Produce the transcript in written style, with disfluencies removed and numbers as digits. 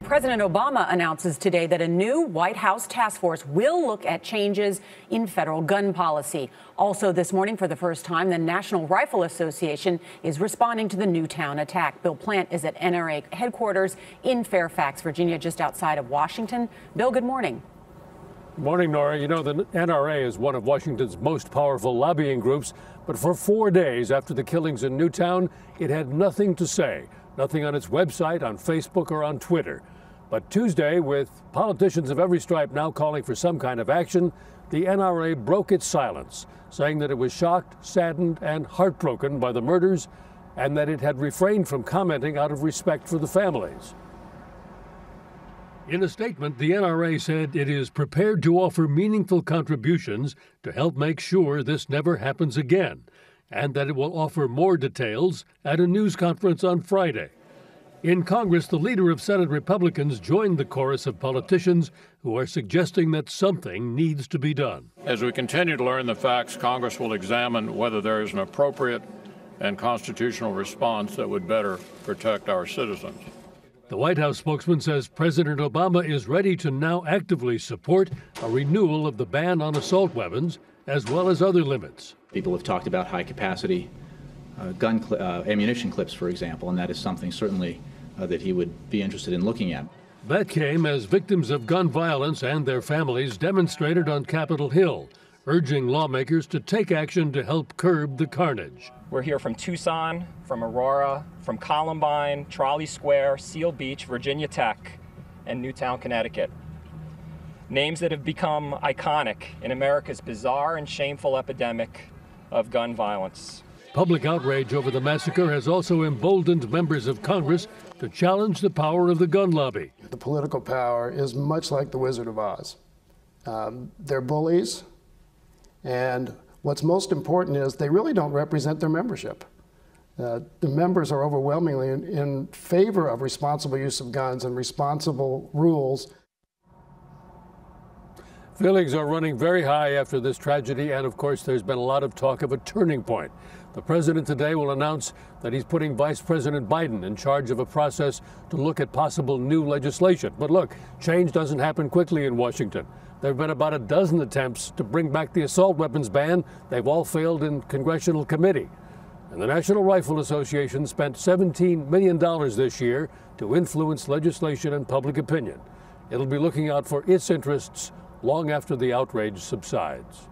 President Obama announces today that a new White House task force will look at changes in federal gun policy. Also this morning, for the first time, the National Rifle Association is responding to the Newtown attack. Bill Plante is at NRA headquarters in Fairfax, Virginia, just outside of Washington. Bill, good morning. Good morning, Nora. You know, the NRA is one of Washington's most powerful lobbying groups, but for 4 days after the killings in Newtown, it had nothing to say. Nothing on its website, on Facebook, or on Twitter. But Tuesday, with politicians of every stripe now calling for some kind of action, the NRA broke its silence, saying that it was shocked, saddened, and heartbroken by the murders, and that it had refrained from commenting out of respect for the families. In a statement, the NRA said it is prepared to offer meaningful contributions to help make sure this never happens again, and that it will offer more details at a news conference on Friday. In Congress, the leader of Senate Republicans joined the chorus of politicians who are suggesting that something needs to be done. As we continue to learn the facts, Congress will examine whether there is an appropriate and constitutional response that would better protect our citizens. The White House spokesman says President Obama is ready to now actively support a renewal of the ban on assault weapons, as well as other limits. People have talked about high-capacity ammunition clips, for example, and that is something certainly that he would be interested in looking at. That came as victims of gun violence and their families demonstrated on Capitol Hill, urging lawmakers to take action to help curb the carnage. We're here from Tucson, from Aurora, from Columbine, Trolley Square, Seal Beach, Virginia Tech, and Newtown, Connecticut. Names that have become iconic in America's bizarre and shameful epidemic of gun violence. Public outrage over the massacre has also emboldened members of Congress to challenge the power of the gun lobby. The political power is much like the Wizard of Oz. They're bullies, and what's most important is they really don't represent their membership. The members are overwhelmingly in favor of responsible use of guns and responsible rules. Feelings are running very high after this tragedy, and of course there's been a lot of talk of a turning point. The president today will announce that he's putting Vice President Biden in charge of a process to look at possible new legislation. But look, change doesn't happen quickly in Washington. There have been about a dozen attempts to bring back the assault weapons ban. They've all failed in congressional committee. And the National Rifle Association spent $17 million this year to influence legislation and public opinion. It'll be looking out for its interests long after the outrage subsides.